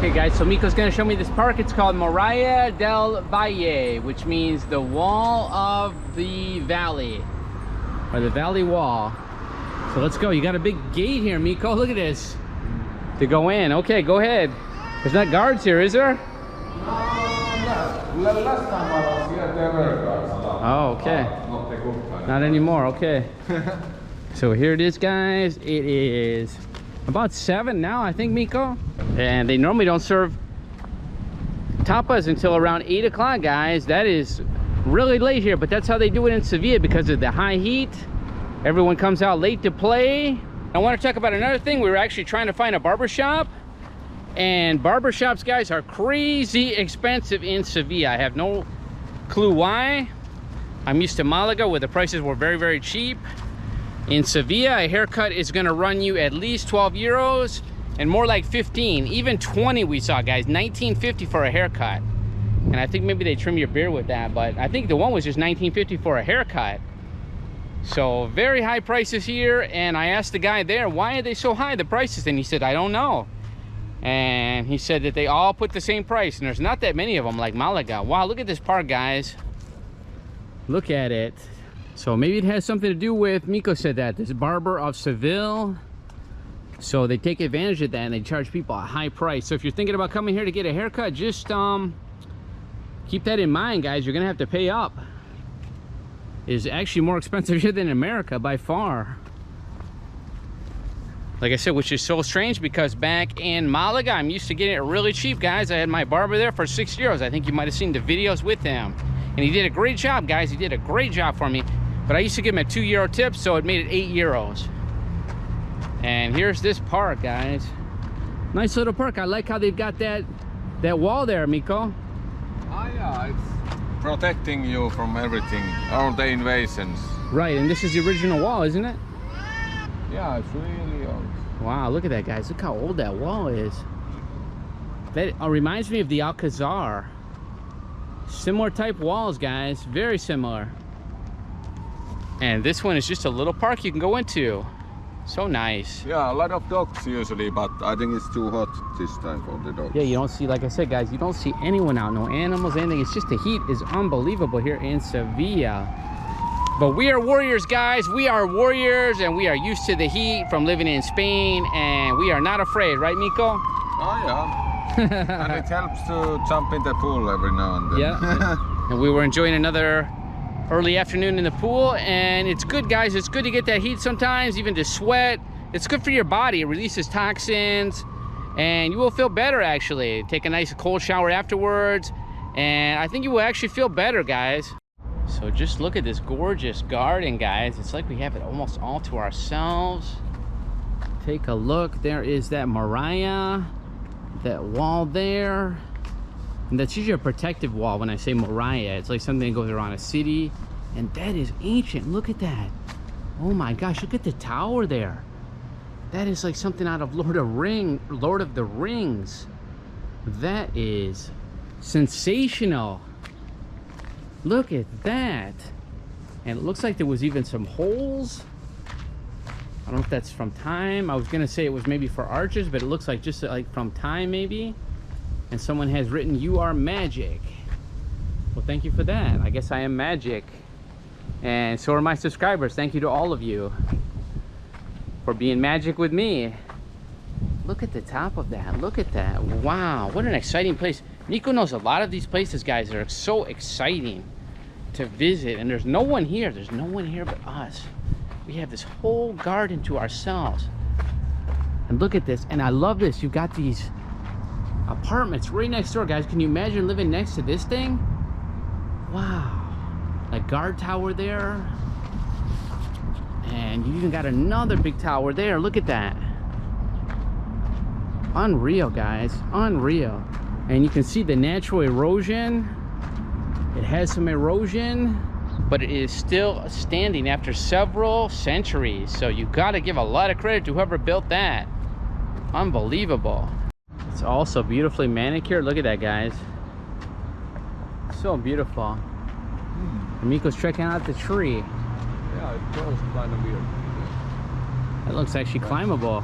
Okay guys, so Miko's gonna show me this park. It's called Muralla del Valle, which means the wall of the valley, or the valley wall. So let's go. You got a big gate here, Miko. Look at this. To go in. Okay, go ahead. There's not guards here, is there? Last time I was here, there were guards. Oh, okay. Not a good time. Not anymore, okay. So here it is, guys. It is about 7 now, I think, Miko. And they normally don't serve tapas until around 8 o'clock, guys. That is really late here, but that's how they do it in Seville because of the high heat. Everyone comes out late to play. I want to talk about another thing. We were actually trying to find a barber shop, and barber shops, guys, are crazy expensive in Seville. I have no clue why. I'm used to Malaga where the prices were very, very cheap. In Seville, a haircut is going to run you at least 12 euros and more like 15, even 20 we saw, guys. 19.50 for a haircut. And I think maybe they trim your beard with that, but I think the one was just 19.50 for a haircut. So very high prices here. And I asked the guy there, why are they so high, the prices? And he said, I don't know. And he said that they all put the same price, and there's not that many of them like Malaga. Wow, look at this park, guys. Look at it. So maybe it has something to do with, Miko said that, this barber of Seville. So they take advantage of that and they charge people a high price. So if you're thinking about coming here to get a haircut, just keep that in mind, guys. You're gonna have to pay up. It's actually more expensive here than in America by far. Like I said, which is so strange because back in Malaga, I'm used to getting it really cheap, guys. I had my barber there for 6 euros. I think you might have seen the videos with him. And he did a great job, guys. He did a great job for me. But I used to give him a 2 euro tip, so it made it 8 euros. And here's this park, guys. Nice little park. I like how they've got that wall there, Miko. Ah, yeah, it's protecting you from everything, all the invasions. Right, and this is the original wall, isn't it? Yeah, it's really old. Wow, look at that, guys. Look how old that wall is. That reminds me of the Alcazar. Similar type walls, guys. Very similar. And this one is just a little park you can go into. So nice. Yeah, a lot of dogs usually, but I think it's too hot this time for the dogs. Yeah, you don't see, like I said, guys, you don't see anyone out. No animals, anything. It's just the heat is unbelievable here in Seville. But we are warriors, guys. We are warriors, and we are used to the heat from living in Spain, and we are not afraid, right, Miko? Oh, yeah. And it helps to jump in the pool every now and then. Yeah. And we were enjoying another early afternoon in the pool, and it's good, guys. It's good to get that heat sometimes, even to sweat. It's good for your body. It releases toxins, and you will feel better, actually. Take a nice cold shower afterwards, and I think you will actually feel better, guys. So just look at this gorgeous garden, guys. It's like we have it almost all to ourselves. Take a look. There is that Muralla, that wall there. And that's usually a protective wall when I say Muralla. It's like something that goes around a city. And that is ancient. Look at that. Oh my gosh, look at the tower there. That is like something out of Lord of the Rings. That is sensational. Look at that. And it looks like there was even some holes. I don't know if that's from time. I was gonna say it was maybe for archers, but it looks like just like from time maybe. And someone has written, "You are magic." Well, thank you for that. I guess I am magic. And so are my subscribers. Thank you to all of you for being magic with me. Look at the top of that. Look at that. Wow, what an exciting place. Nico knows a lot of these places, guys, that are so exciting to visit. And there's no one here. There's no one here but us. We have this whole garden to ourselves. And look at this. And I love this. You've got these apartments right next door, guys. Can you imagine living next to this thing? Wow. A guard tower there. And you even got another big tower there. Look at that. Unreal, guys. Unreal. And you can see the natural erosion. It has some erosion, but it is still standing after several centuries. So you got to give a lot of credit to whoever built that. Unbelievable. It's also beautifully manicured. Look at that, guys. So beautiful. And Miko's checking out the tree. Yeah, it goes kind of weird. That looks actually climbable.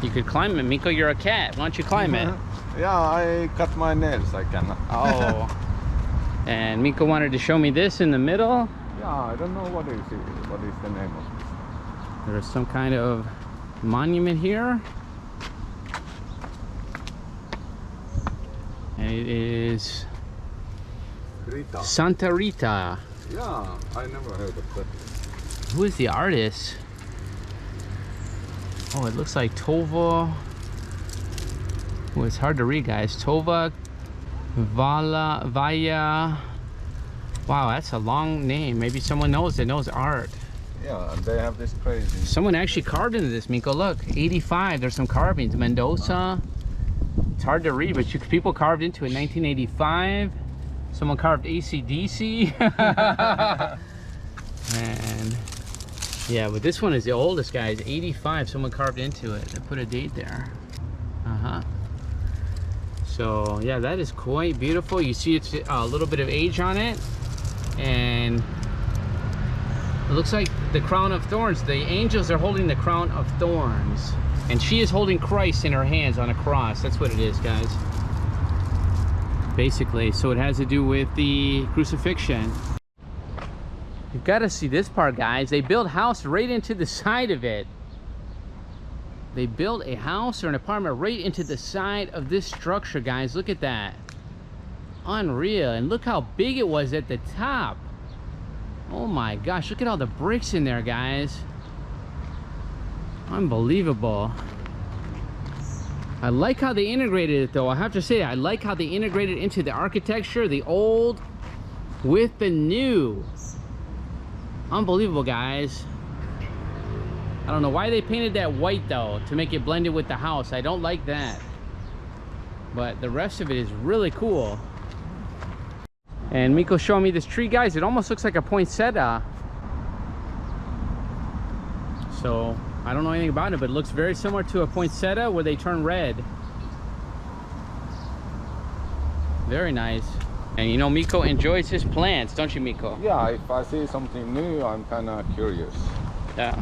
You could climb it, Miko. You're a cat. Why don't you climb it? Yeah, I cut my nails. I cannot. Oh. And Miko wanted to show me this in the middle. Yeah, I don't know what is it. What is the name of this? There's some kind of monument here. And it is Rita. Santa Rita. Yeah, I never heard of that. Who is the artist? Oh, it looks like Tova. Oh, it's hard to read, guys. Tova Valle. Wow, that's a long name. Maybe someone knows art. Yeah, and they have this crazy. Someone actually carved into this, Miko. Look, 85. There's some carvings. Mendoza. It's hard to read, but people carved into it. 1985. Someone carved AC/DC. And yeah, but this one is the oldest, guys. 85. Someone carved into it. They put a date there. So yeah, that is quite beautiful. You see it's a little bit of age on it, and it looks like the crown of thorns. The angels are holding the crown of thorns, and she is holding Christ in her hands on a cross. That's what it is, guys, basically. So it has to do with the crucifixion. You've got to see this part, guys. They built a house right into the side of it. They built a house or an apartment right into the side of this structure, guys. Look at that. Unreal. And look how big it was at the top. Oh my gosh, look at all the bricks in there, guys. Unbelievable. I like how they integrated it, though. I have to say, I like how they integrated into the architecture, the old with the new. Unbelievable, guys. I don't know why they painted that white, though, to make it blended with the house. I don't like that. But the rest of it is really cool. And Miko's showing me this tree, guys. It almost looks like a poinsettia. So I don't know anything about it, but it looks very similar to a poinsettia where they turn red. Very nice. And you know, Miko enjoys his plants, don't you, Miko? Yeah, if I see something new, I'm kind of curious. Yeah.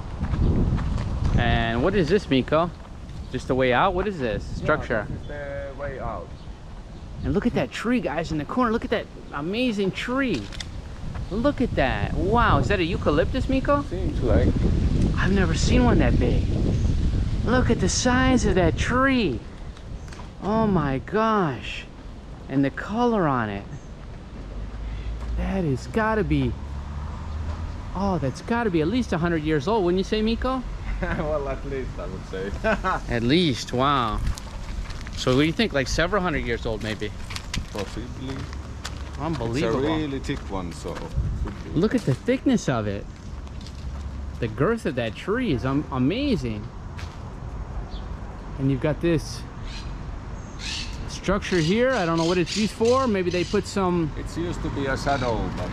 And what is this, Miko? Just the way out? What is this structure? Yeah, this is the way out. And look at that tree, guys, in the corner. Look at that amazing tree. Look at that. Wow, is that a eucalyptus, Miko? Seems like. I've never seen one that big. Look at the size of that tree. Oh my gosh. And the color on it. That has gotta be, oh, that's gotta be at least 100 years old, wouldn't you say, Miko? Well, at least I would say. At least, wow. So what do you think, like several hundred years old, maybe? Possibly. Unbelievable. It's a really thick one, so. Look at the thickness of it. The girth of that tree is amazing. And you've got this structure here. I don't know what it's used for. Maybe they put some... It's used to be a shadow, but...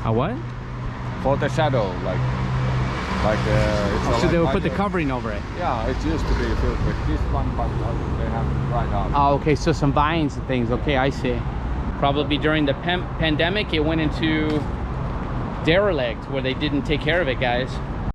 A what? For the shadow, So they would put the covering over it. Yeah, it used to be filled with this one, but they have dried out. Oh, okay, so some vines and things. Okay, I see. Probably during the pandemic, it went into derelict where they didn't take care of it, guys.